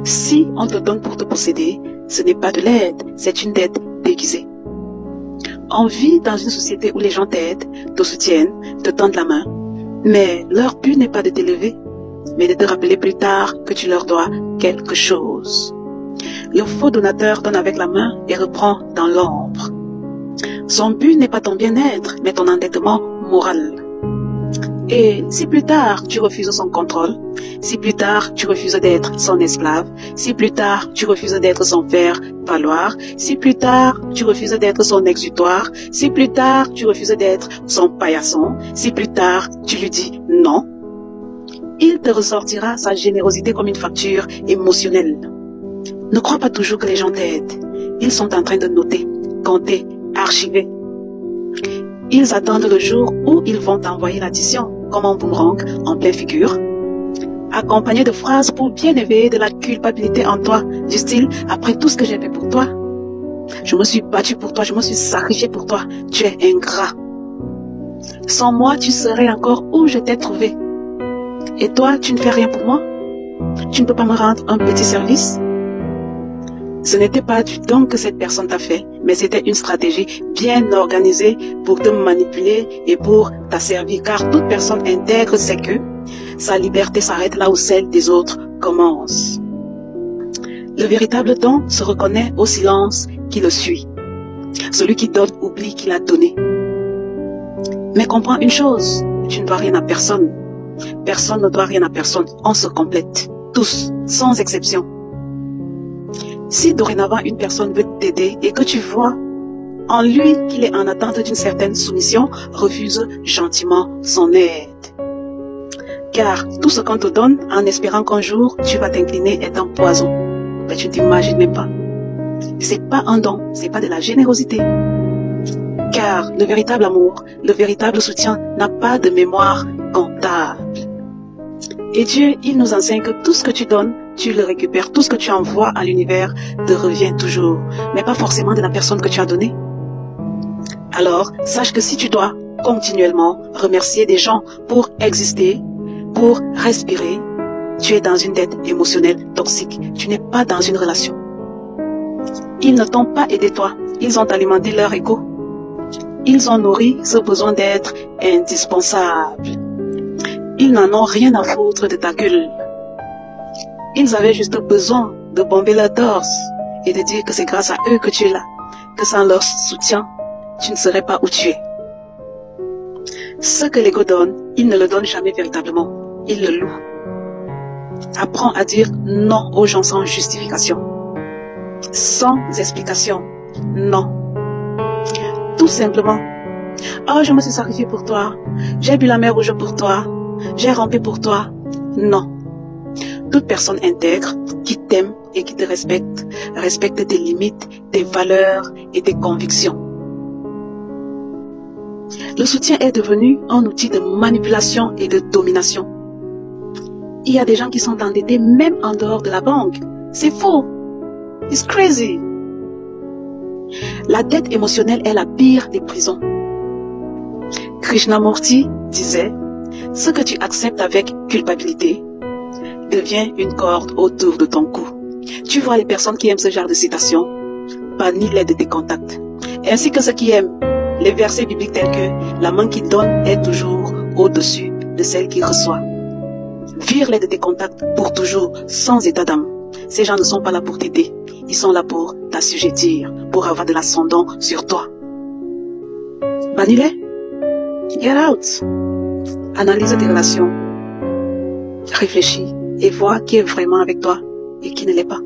Si on te donne pour te posséder, ce n'est pas de l'aide, c'est une dette déguisée. On vit dans une société où les gens t'aident, te soutiennent, te tendent la main, mais leur but n'est pas de t'élever, mais de te rappeler plus tard que tu leur dois quelque chose. Le faux donateur donne avec la main et reprend dans l'ombre. Son but n'est pas ton bien-être, mais ton endettement moral. Et si plus tard tu refuses son contrôle, si plus tard tu refuses d'être son esclave, si plus tard tu refuses d'être son faire-valoir, si plus tard tu refuses d'être son exutoire, si plus tard tu refuses d'être son paillasson, si plus tard tu lui dis non, il te ressortira sa générosité comme une facture émotionnelle. Ne crois pas toujours que les gens t'aident. Ils sont en train de noter, compter, archiver. Ils attendent le jour où ils vont t'envoyer l'addition, comme un boomerang en pleine figure, accompagné de phrases pour bien éveiller de la culpabilité en toi, du style « Après tout ce que j'ai fait pour toi, je me suis battu pour toi, je me suis sacrifié pour toi, tu es ingrat. Sans moi, tu serais encore où je t'ai trouvé. Et toi, tu ne fais rien pour moi? Tu ne peux pas me rendre un petit service ?» Ce n'était pas du don que cette personne t'a fait, mais c'était une stratégie bien organisée pour te manipuler et pour t'asservir. Car toute personne intègre sait que sa liberté s'arrête là où celle des autres commence. Le véritable don se reconnaît au silence qui le suit. Celui qui donne oublie qu'il a donné. Mais comprends une chose, tu ne dois rien à personne. Personne ne doit rien à personne. On se complète. Tous, sans exception. Si dorénavant une personne veut t'aider et que tu vois en lui qu'il est en attente d'une certaine soumission, refuse gentiment son aide. Car tout ce qu'on te donne en espérant qu'un jour tu vas t'incliner est un poison. Mais tu ne t'imagines même pas. C'est pas un don, c'est pas de la générosité. Car le véritable amour, le véritable soutien n'a pas de mémoire comptable. Et Dieu, il nous enseigne que tout ce que tu donnes, tu le récupères. Tout ce que tu envoies à l'univers te revient toujours, mais pas forcément de la personne que tu as donnée. Alors, sache que si tu dois continuellement remercier des gens pour exister, pour respirer, tu es dans une dette émotionnelle toxique. Tu n'es pas dans une relation. Ils ne t'ont pas aidé toi. Ils ont alimenté leur ego. Ils ont nourri ce besoin d'être indispensable. Ils n'en ont rien à foutre de ta gueule. Ils avaient juste besoin de bomber leur torse et de dire que c'est grâce à eux que tu es là, que sans leur soutien, tu ne serais pas où tu es. Ce que l'ego donne, il ne le donne jamais véritablement, il le loue. Apprends à dire non aux gens sans justification, sans explication, non. Tout simplement, oh je me suis sacrifié pour toi, j'ai bu la mer rouge pour toi, j'ai rampé pour toi, non. Toute personne intègre, qui t'aime et qui te respecte, respecte tes limites, tes valeurs et tes convictions. Le soutien est devenu un outil de manipulation et de domination. Il y a des gens qui sont endettés même en dehors de la banque. C'est faux. It's crazy. La dette émotionnelle est la pire des prisons. Krishnamurti disait, ce que tu acceptes avec culpabilité devient une corde autour de ton cou. Tu vois les personnes qui aiment ce genre de citations, bannis-les de tes contacts. Ainsi que ceux qui aiment les versets bibliques tels que la main qui donne est toujours au-dessus de celle qui reçoit. Vire-les de tes contacts pour toujours, sans état d'âme. Ces gens ne sont pas là pour t'aider. Ils sont là pour t'assujettir, pour avoir de l'ascendant sur toi. Bannis-les. Get out. Analyse tes relations. Réfléchis et vois qui est vraiment avec toi et qui ne l'est pas.